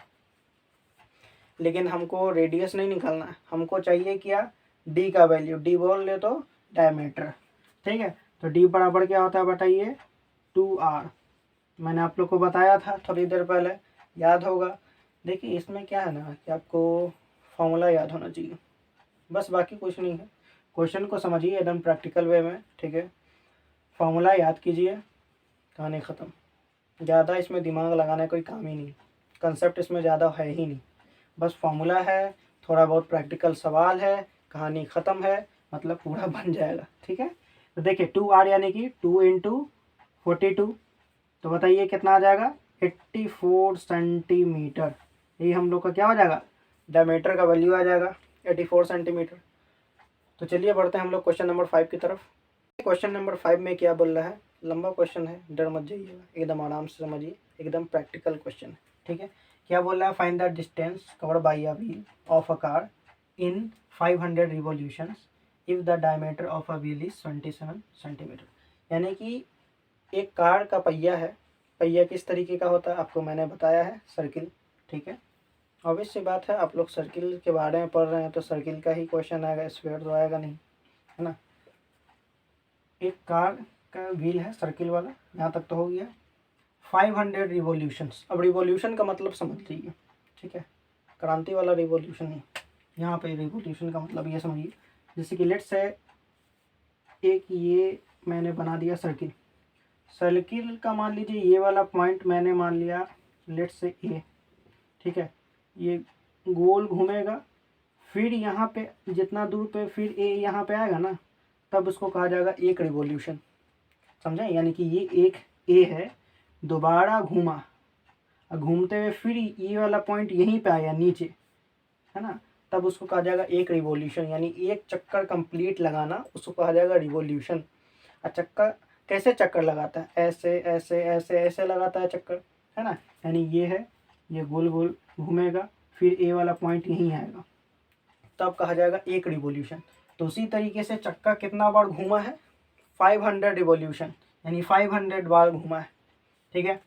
लेकिन हमको रेडियस नहीं निकालना है, हमको चाहिए क्या, डी का वैल्यू, डी बोल ले तो डायमीटर। ठीक है, तो डी बराबर क्या होता है बताइए, 2r। मैंने आप लोग को बताया था थोड़ी देर पहले, याद होगा। देखिए इसमें क्या है ना कि आपको फॉर्मूला याद होना चाहिए, बस बाकी कुछ नहीं है। क्वेश्चन को समझिए एकदम प्रैक्टिकल वे में। ठीक है, फॉर्मूला याद कीजिए, कहानी ख़त्म। ज़्यादा इसमें दिमाग लगाने कोई काम ही नहीं, कंसेप्ट इसमें ज़्यादा है ही नहीं, बस फॉर्मूला है, थोड़ा बहुत प्रैक्टिकल सवाल है, कहानी ख़त्म है, मतलब पूरा बन जाएगा। ठीक है, तो देखिए 2r यानी कि 2 × 42, तो बताइए कितना आ जाएगा 84 सेंटीमीटर। ये हम लोग का क्या हो जाएगा, डायमीटर का वैल्यू आ जाएगा 84 सेंटीमीटर। तो चलिए बढ़ते हैं हम लोग क्वेश्चन नंबर 5 की तरफ। क्वेश्चन नंबर 5 में क्या बोल रहा है, लंबा क्वेश्चन है, डर मत जाइएगा, एकदम आराम से समझिए, एकदम प्रैक्टिकल क्वेश्चन है। ठीक है, क्या बोल रहा है, find the distance covered by a wheel of a car in 500 revolutions if the diameter of a wheel is 27 centimetre. यानी कि एक कार का पहिया है, पहिया किस तरीके का होता है आपको मैंने बताया है, सर्किल। ठीक है, ऑब्वियस सी बात है, आप लोग सर्किल के बारे में पढ़ रहे हैं तो सर्किल का ही क्वेश्चन आएगा, स्क्वायर तो आएगा नहीं, है ना। एक कार का व्हील है सर्किल वाला, यहाँ तक तो हो गया। 500 रिवॉल्यूशंस। अब रिवॉल्यूशन का मतलब समझ लीजिए, ठीक है, क्रांति वाला रिवॉल्यूशन नहीं, यहाँ पे रिवॉल्यूशन का मतलब ये समझिए, जैसे कि लेट्स से एक ये मैंने बना दिया सर्किल, सर्किल का मान लीजिए ये वाला पॉइंट मैंने मान लिया लेट्स से ए, ठीक है, ये गोल घूमेगा, फिर यहाँ पे जितना दूर पे फिर ए यहाँ पे आएगा ना, तब उसको कहा जाएगा एक रिवॉल्यूशन, समझे, यानी कि ये एक ए है, दोबारा घूमा, घूमते हुए फिर ये वाला पॉइंट यहीं पे आया नीचे, है ना, तब उसको कहा जाएगा एक रिवॉल्यूशन, यानी एक चक्कर कंप्लीट लगाना उसको कहा जाएगा रिवॉल्यूशन। और चक्कर कैसे चक्कर लगाता है, ऐसे ऐसे ऐसे ऐसे लगाता है चक्कर, है ना, यानी ये है, ये गोल गोल घूमेगा, फिर ए वाला पॉइंट यहीं आएगा, तब कहा जाएगा एक रिवॉल्यूशन। तो उसी तरीके से चक्का कितना बार घूमा है, 500 रिवॉल्यूशन, यानी 500 बार घूमा है, ठीक है।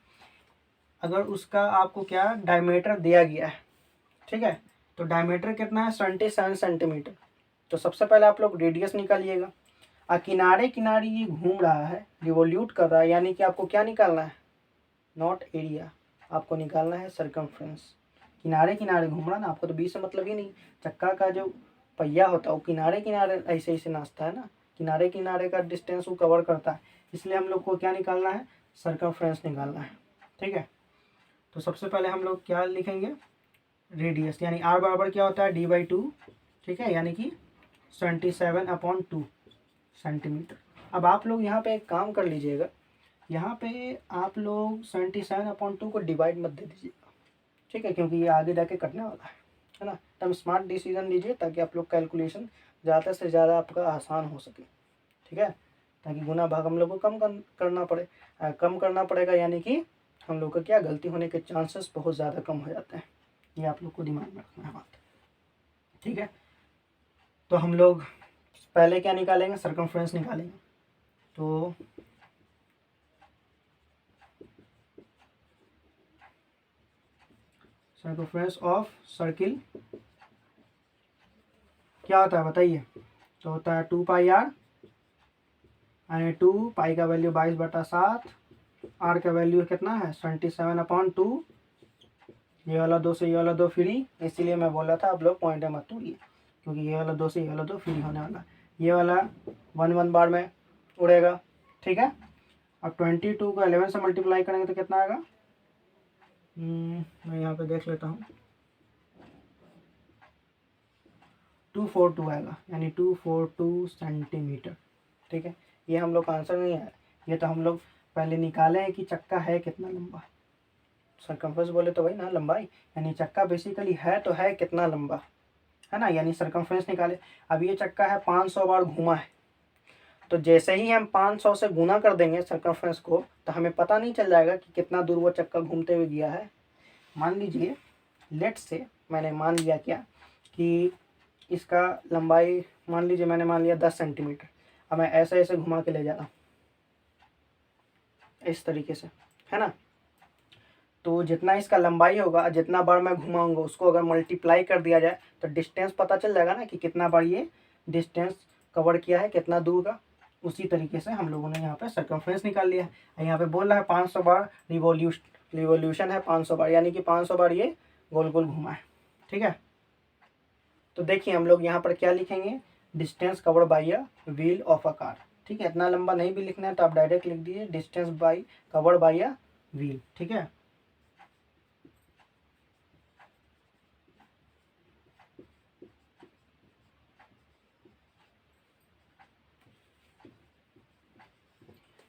अगर उसका आपको क्या डायमीटर दिया गया है, ठीक है, तो डायमीटर कितना है 77 सेंटीमीटर, तो सबसे पहले आप लोग रेडियस निकालिएगा, और किनारे किनारे ये घूम रहा है, रिवॉल्यूट कर रहा है, यानी कि आपको क्या निकालना है, नॉट एरिया, आपको निकालना है सर्कमफ्रेंस। किनारे किनारे घूम रहा है ना, आपको तो बीच से मतलब ही नहीं, चक्का का जो पहिया होता है वो किनारे किनारे ऐसे ऐसे नाचता है ना, किनारे किनारे का डिस्टेंस वो कवर करता है, इसलिए हम लोग को क्या निकालना है, सर्कमफ्रेंस निकालना है, ठीक है। तो सबसे पहले हम लोग क्या लिखेंगे, रेडियस, यानी आर बराबर क्या होता है d/2, ठीक है, यानी कि 77/2 सेंटीमीटर। अब आप लोग यहाँ पे एक काम कर लीजिएगा, यहाँ पे आप लोग 77/2 को डिवाइड मत दे दीजिएगा, ठीक है, क्योंकि ये आगे जाके कटने वाला है ना, तो हम स्मार्ट डिसीजन लीजिए ताकि आप लोग कैलकुलेशन ज़्यादा से ज़्यादा आपका आसान हो सके, ठीक है, ताकि गुना भाग हम लोग को करना पड़े, कम करना पड़ेगा, यानी कि हम लोग का क्या गलती होने के चांसेस बहुत ज़्यादा कम हो जाते हैं, ये आप लोग को दिमाग में रखना है बात, ठीक है। तो हम लोग पहले क्या निकालेंगे, सर्कमफ्रेंस निकालेंगे, तो सर्कमफ्रेंस ऑफ सर्किल क्या होता है बताइए, तो होता है 2πr, यानी 2 पाई का वैल्यू 22/7, आर का वैल्यू कितना है 77/2, ये वाला 2 से ये वाला 2 फ्री, इसीलिए मैं बोल रहा था आप लोग पॉइंट मत तोड़िए, क्योंकि ये वाला 2 से ये वाला 2 फ्री होने वाला, ये वाला 1 बार में उड़ेगा, ठीक है। अब 22 को 11 से मल्टीप्लाई करेंगे तो कितना आएगा, मैं यहाँ पे देख लेता हूँ, 242 आएगा, यानी 242 सेंटीमीटर, ठीक है। ये हम लोग का आंसर नहीं है, ये तो हम लोग पहले निकाले हैं कि चक्का है कितना लंबा, सर्कमफ्रेंस बोले तो वही ना लंबाई, यानी चक्का बेसिकली है तो है कितना लंबा, है ना, यानी सर्कमफ्रेंस निकाले। अब ये चक्का है 500 बार घूमा है, तो जैसे ही हम 500 से गुना कर देंगे सर्कमफ्रेंस को, तो हमें पता नहीं चल जाएगा कि कितना दूर वो चक्का घूमते हुए गया है। मान लीजिए लेट से मैंने मान लिया क्या कि इसका लंबाई मान लीजिए मैंने मान लिया 10 सेंटीमीटर, अब मैं ऐसे ऐसे घुमा के ले जा रहा हूँ इस तरीके से, है ना, तो जितना इसका लंबाई होगा, जितना बार मैं घुमाऊंगा उसको अगर मल्टीप्लाई कर दिया जाए तो डिस्टेंस पता चल जाएगा ना कि कितना बार ये डिस्टेंस कवर किया है, कितना दूर का। उसी तरीके से हम लोगों ने यहाँ पे सर्कमफ्रेंस निकाल लिया है, यहाँ पे बोल रहा है 500 बार रिवॉल्यूशन है 500 बार, यानी कि 500 बार ये गोल गोल घुमा है, ठीक है। तो देखिए हम लोग यहाँ पर क्या लिखेंगे, distance covered by a wheel of a car, ठीक है, इतना लंबा नहीं भी लिखना है तो आप डायरेक्ट लिख दीजिए distance by covered by a wheel, ठीक है।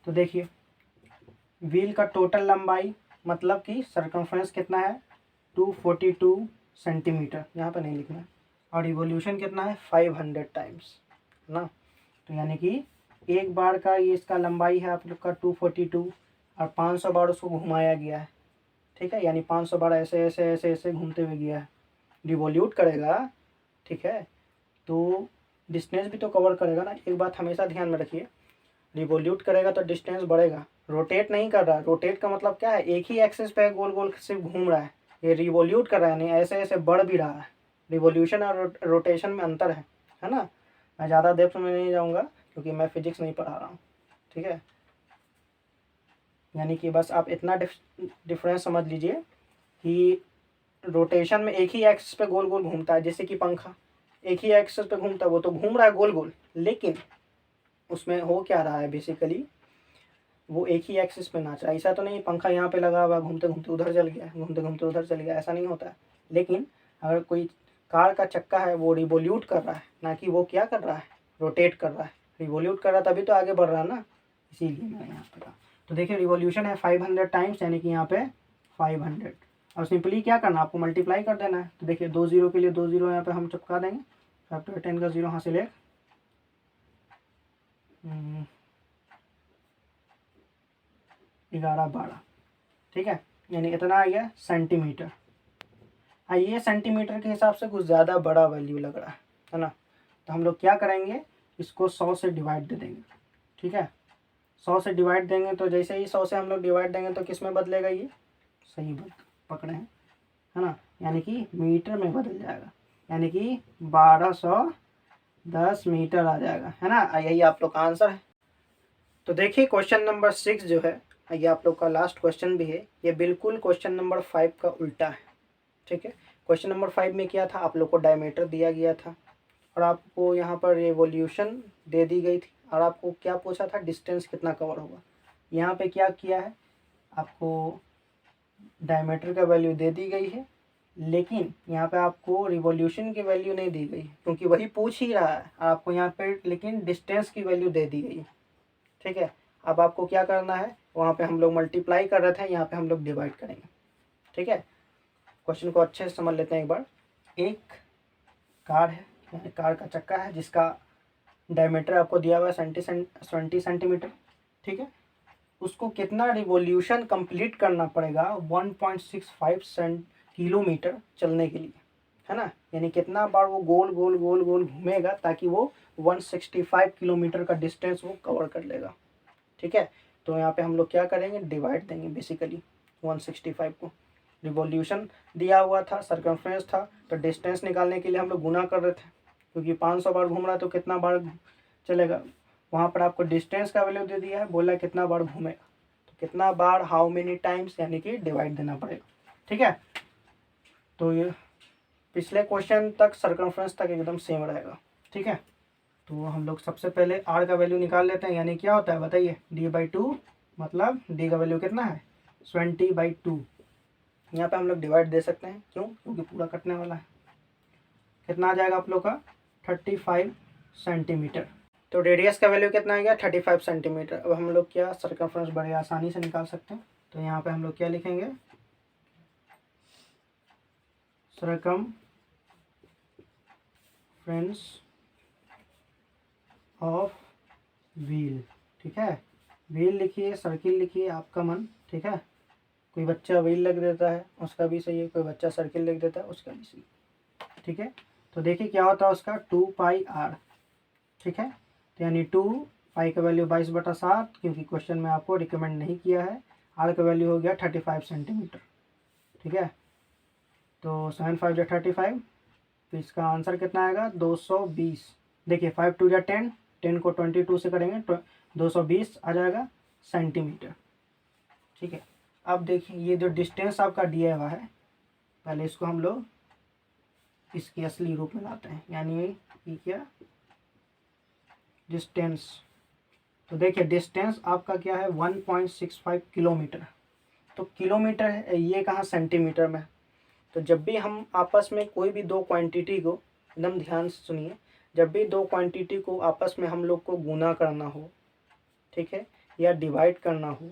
तो देखिए व्हील का टोटल लंबाई मतलब कि सर्कमफ्रेंस कितना है 242 सेंटीमीटर, यहाँ पे नहीं लिखना है, और रिवॉल्यूशन कितना है 500 टाइम्स, है ना, तो यानी कि एक बार का ये इसका लंबाई है आप लोग का 242 और 500 बार उसको घुमाया गया है, ठीक है, यानी 500 बार ऐसे ऐसे ऐसे ऐसे घूमते हुए गया है, रिवॉल्यूट करेगा, ठीक है, तो डिस्टेंस भी तो कवर करेगा ना। एक बात हमेशा ध्यान में रखिए, रिवॉल्यूट करेगा तो डिस्टेंस बढ़ेगा, रोटेट नहीं कर रहा, रोटेट का मतलब क्या है, एक ही एक्सिस पे गोल गोल सिर्फ घूम रहा है, ये रिवॉल्यूट कर रहा है, नहीं ऐसे ऐसे बढ़ भी रहा है, रिवॉल्यूशन और रोटेशन में अंतर है ना। मैं ज़्यादा डेप्थ में नहीं जाऊँगा क्योंकि मैं फिजिक्स नहीं पढ़ा रहा हूँ, ठीक है। यानी कि बस आप इतना डिफरेंस समझ लीजिए कि रोटेशन में एक ही एक्सिस पे गोल गोल घूमता है, जैसे कि पंखा एक ही एक्सिस पे घूमता है, वो तो घूम रहा है गोल गोल, लेकिन उसमें हो क्या रहा है बेसिकली, वो एक ही एक्सिस पे नाच रहा है। ऐसा तो नहीं पंखा यहाँ पे लगा हुआ घूमते घूमते उधर चल गया, घूमते घूमते उधर चल गया, ऐसा नहीं होता है। लेकिन अगर कोई कार का चक्का है वो रिवोल्यूट कर रहा है, ना कि वो क्या कर रहा है, रोटेट कर रहा है। रिवोल्यूट कर रहा है तभी तो आगे बढ़ रहा है ना, इसीलिए मैंने यहाँ पे कहा। तो देखिए रिवोल्यूशन है 500 टाइम्स, यानी कि यहाँ पे 500। और सिंपली क्या करना, आपको मल्टीप्लाई कर देना है। तो देखिए 2 0 के लिए 2 0 यहाँ पे हम चिपका देंगे, 5 10 का 0 हासिल है 11 12, ठीक है, यानी इतना आ गया सेंटीमीटर। ये सेंटीमीटर के हिसाब से कुछ ज़्यादा बड़ा वैल्यू लग रहा है ना। तो हम लोग क्या करेंगे, इसको 100 से डिवाइड दे देंगे, ठीक है। 100 से डिवाइड देंगे तो जैसे ही 100 से हम लोग डिवाइड देंगे तो किस में बदलेगा, ये सही पकड़े हैं, है ना, यानी कि मीटर में बदल जाएगा, यानी कि 1210 मीटर आ जाएगा, है ना। यही आप लोग का आंसर है। तो देखिए क्वेश्चन नंबर 6 जो है, ये आप लोग का लास्ट क्वेश्चन भी है, ये बिल्कुल क्वेश्चन नंबर 5 का उल्टा है, ठीक है। क्वेश्चन नंबर 5 में क्या था, आप लोग को डायमीटर दिया गया था और आपको यहाँ पर रिवॉल्यूशन दे दी गई थी, और आपको क्या पूछा था, डिस्टेंस कितना कवर होगा। यहाँ पे क्या किया है, आपको डायमीटर का वैल्यू दे दी गई है, लेकिन यहाँ पे आपको रिवॉल्यूशन की वैल्यू नहीं दी गई है, क्योंकि वही पूछ ही रहा है आपको यहाँ पे, लेकिन डिस्टेंस की वैल्यू दे दी गई है, ठीक है। अब आपको क्या करना है, वहाँ पे हम लोग मल्टीप्लाई कर रहे थे, यहाँ पे हम लोग डिवाइड करेंगे, ठीक है। क्वेश्चन को अच्छे से समझ लेते हैं एक बार। एक कार है, यानी कार का चक्का है, जिसका डायमीटर आपको दिया हुआ है 20 सेंटीमीटर, ठीक है। उसको कितना रिवॉल्यूशन कंप्लीट करना पड़ेगा 1.65 किलोमीटर चलने के लिए, है ना, यानी कितना बार वो गोल गोल गोल गोल घूमेगा ताकि वो 165 किलोमीटर का डिस्टेंस वो कवर कर लेगा, ठीक है। तो यहाँ पे हम लोग क्या करेंगे, डिवाइड देंगे बेसिकली 165 को। रिवॉल्यूशन दिया हुआ था, सर्कमफ्रेंस था, तो डिस्टेंस निकालने के लिए हम लोग गुना कर रहे थे, क्योंकि 500 बार घूम रहा है तो कितना बार चलेगा। वहाँ पर आपको डिस्टेंस का वैल्यू दे दिया है, बोला कितना बार घूमेगा, तो कितना बार, हाउ मेनी टाइम्स, यानी कि डिवाइड देना पड़ेगा, ठीक है। तो ये पिछले क्वेश्चन तक सर्कमफ्रेंस तक एकदम सेम रहेगा, ठीक है। तो हम लोग सबसे पहले आर का वैल्यू निकाल लेते हैं, यानी क्या होता है बताइए, d/2, मतलब d का वैल्यू कितना है 20/2। यहाँ पे हम लोग डिवाइड दे सकते हैं, क्यों, क्योंकि पूरा कटने वाला है। कितना आ जाएगा आप लोग का 35 सेंटीमीटर। तो रेडियस का वैल्यू कितना आ गया 35 सेंटीमीटर। अब हम लोग क्या सर्कमफ्रेंस बड़े आसानी से निकाल सकते हैं। तो यहाँ पे हम लोग क्या लिखेंगे, सर्कमफ्रेंस ऑफ व्हील, ठीक है। व्हील लिखिए, सर्किल लिखिए, आपका मन, ठीक है। कोई बच्चा व्हील लिख देता है, उसका भी सही है, कोई बच्चा सर्किल लिख देता है, उसका भी सही, ठीक है। तो देखिए क्या होता है उसका 2πr, ठीक है। तो यानी 2 पाई का वैल्यू 22/7, क्योंकि क्वेश्चन में आपको रिकमेंड नहीं किया है। आर का वैल्यू हो गया 35 सेंटीमीटर, ठीक है। तो 7 5 जा 35, तो इसका आंसर कितना आएगा 220। देखिए 5 2 जा 10, 10 को 22 से करेंगे तो 220 आ जाएगा सेंटीमीटर, ठीक है। अब देखिए ये जो डिस्टेंस आपका दिया हुआ है, पहले इसको हम लोग इसके असली रूप में लाते हैं, यानी ये क्या डिस्टेंस। तो देखिए डिस्टेंस आपका क्या है 1.65 किलोमीटर। तो किलोमीटर है, ये कहाँ सेंटीमीटर में। तो जब भी हम आपस में कोई भी दो क्वांटिटी को, एकदम ध्यान से सुनिए, जब भी दो क्वांटिटी को आपस में हम लोग को गुना करना हो, ठीक है, या डिवाइड करना हो,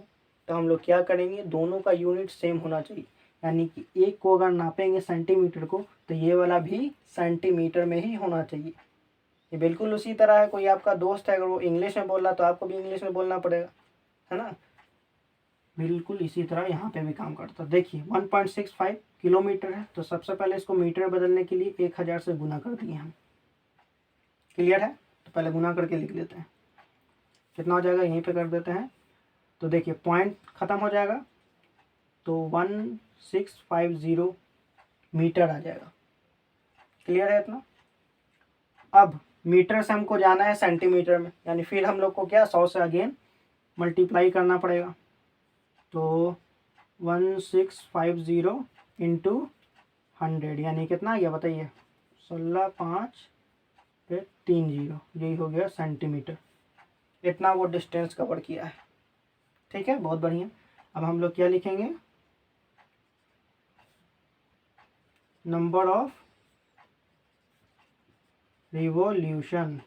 तो हम लोग क्या करेंगे, दोनों का यूनिट सेम होना चाहिए। यानी कि एक को अगर नापेंगे सेंटीमीटर को, तो ये वाला भी सेंटीमीटर में ही होना चाहिए। ये बिल्कुल उसी तरह है, कोई आपका दोस्त है, अगर वो इंग्लिश में बोल रहा तो आपको भी इंग्लिश में बोलना पड़ेगा, है ना। बिल्कुल इसी तरह यहाँ पे भी काम करता है। देखिए 1.65 किलोमीटर है, तो सबसे पहले इसको मीटर में बदलने के लिए 1000 से गुना कर दिए हम। क्लियर है, तो पहले गुना करके लिख लेते हैं, कितना हो जाएगा, यहीं पे कर देते हैं। तो देखिए पॉइंट ख़त्म हो जाएगा, तो 1650 मीटर आ जाएगा। क्लियर है इतना। अब मीटर से हमको जाना है सेंटीमीटर में, यानी फिर हम लोग को क्या 100 से अगेन मल्टीप्लाई करना पड़ेगा, तो 1650 इंटू 100 यानी कितना आ गया बताइए, 16 5 पे 3 0, यही हो गया सेंटीमीटर। इतना वो डिस्टेंस कवर किया है। ठीक है, बहुत बढ़िया। अब हम लोग क्या लिखेंगे, नंबर ऑफ रिवॉल्यूशन।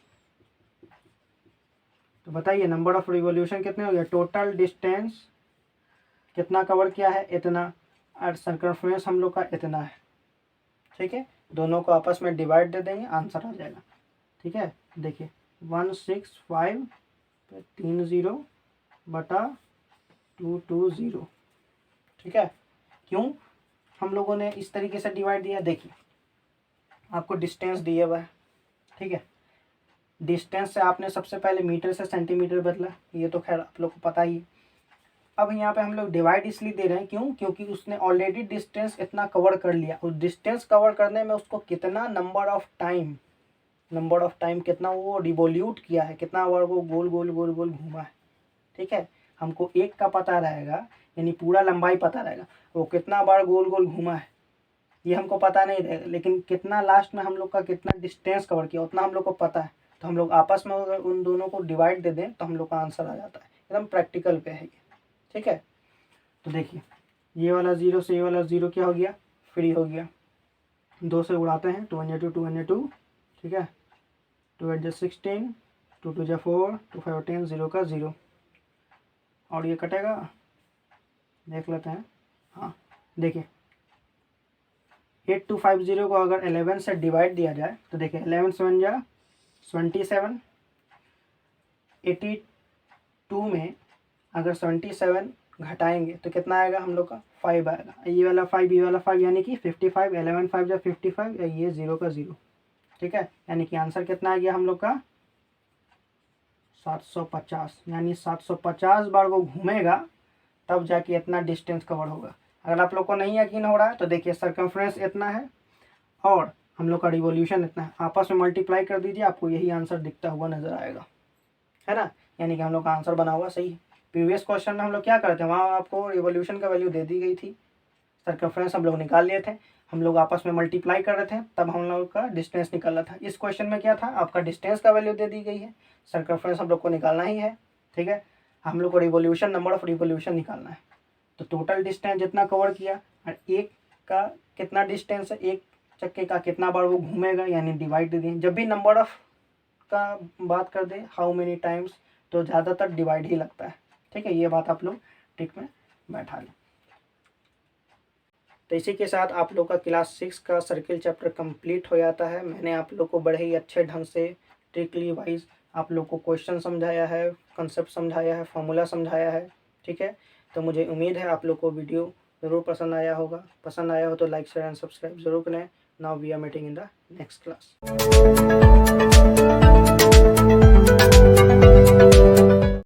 तो बताइए नंबर ऑफ रिवॉल्यूशन कितने हो गया, टोटल डिस्टेंस कितना कवर किया है, इतना, और सर्कमफ्रेंस हम लोग का इतना है। ठीक है, दोनों को आपस में डिवाइड दे देंगे, आंसर आ जाएगा। ठीक है, देखिए 165 पे 3 0 बटा 220। ठीक है, क्यों हम लोगों ने इस तरीके से डिवाइड दिया, देखिए आपको डिस्टेंस दिया हुआ है। ठीक है, डिस्टेंस से आपने सबसे पहले मीटर से सेंटीमीटर बदला, ये तो खैर आप लोग को पता ही है। अब यहाँ पे हम लोग डिवाइड इसलिए दे रहे हैं, क्यों, क्योंकि उसने ऑलरेडी डिस्टेंस इतना कवर कर लिया। उस डिस्टेंस कवर करने में उसको कितना नंबर ऑफ टाइम कितना वो रिवॉल्यूट किया है, कितना बार वो गोल गोल गोल गोल घूमा है। ठीक है, हमको एक का पता रहेगा, यानी पूरा लंबाई पता रहेगा, वो कितना बार गोल गोल घूमा है ये हमको पता नहीं रहेगा, लेकिन कितना लास्ट में हम लोग का कितना डिस्टेंस कवर किया उतना हम लोग को पता है। तो हम लोग आपस में अगर उन दोनों को डिवाइड दे दें तो हम लोग का आंसर आ जाता है। एकदम प्रैक्टिकल पे है ये। ठीक है, तो देखिए ये वाला 0 से ये वाला 0 क्या हो गया, फ्री हो गया, 2 से उड़ाते हैं, 2 × 2 ठीक है, 2 × 16, 2 × 2 4, 2 5 10, 0 का 0, और ये कटेगा, देख लेते हैं। हाँ देखिए 8250 को अगर 11 से डिवाइड दिया जाए तो देखिए 11 7 जा 27, 82 में अगर 77 घटाएंगे तो कितना आएगा हम लोग का, 5 आएगा। ये वाला 5 ये वाला 5 यानी कि 55, 11 5 जा 55, ये 0 का 0। ठीक है, यानी कि आंसर कितना आ गया हम लोग का 750, यानी 750 बार वो घूमेगा तब जाके इतना डिस्टेंस कवर होगा। अगर आप लोग को नहीं यकीन हो रहा है तो देखिए सर्कमफ्रेंस इतना है और हम लोग का रिवॉल्यूशन इतना है, आपस में मल्टीप्लाई कर दीजिए, आपको यही आंसर दिखता हुआ नजर आएगा, है ना। यानी कि हम लोग का आंसर बना हुआ सही है। प्रीवियस क्वेश्चन में हम लोग क्या करते हैं, वहाँ आपको रिवॉल्यूशन का वैल्यू दे दी गई थी, सर्कमफ्रेंस हम लोग निकाल लिए थे, हम लोग आपस में मल्टीप्लाई कर रहे थे, तब हम लोग का डिस्टेंस निकल रहा था। इस क्वेश्चन में क्या था, आपका डिस्टेंस का वैल्यू दे दी गई है, सर्कमफ्रेंस हम लोग को निकालना ही है। ठीक है, हम लोग को रिवॉल्यूशन, नंबर ऑफ रिवॉल्यूशन निकालना है। तो टोटल डिस्टेंस जितना कवर किया और एक का कितना डिस्टेंस है, एक चक्के का कितना बार वो घूमेगा, यानी डिवाइड दे दें। जब भी नंबर ऑफ का बात कर दे, हाउ मेनी टाइम्स, तो ज़्यादातर डिवाइड ही लगता है। ठीक है, ये बात आप लोग ट्रिक में बैठा लें। तो इसी के साथ आप लोग का क्लास 6 का सर्किल चैप्टर कंप्लीट हो जाता है। मैंने आप लोग को बड़े ही अच्छे ढंग से ट्रिकली वाइज आप लोग को क्वेश्चन समझाया है, कंसेप्ट समझाया है, फॉर्मूला समझाया है। ठीक है, तो मुझे उम्मीद है आप लोग को वीडियो ज़रूर पसंद आया होगा। पसंद आया हो तो लाइक शेयर एंड सब्सक्राइब जरूर करें। Now we are meeting in the next class.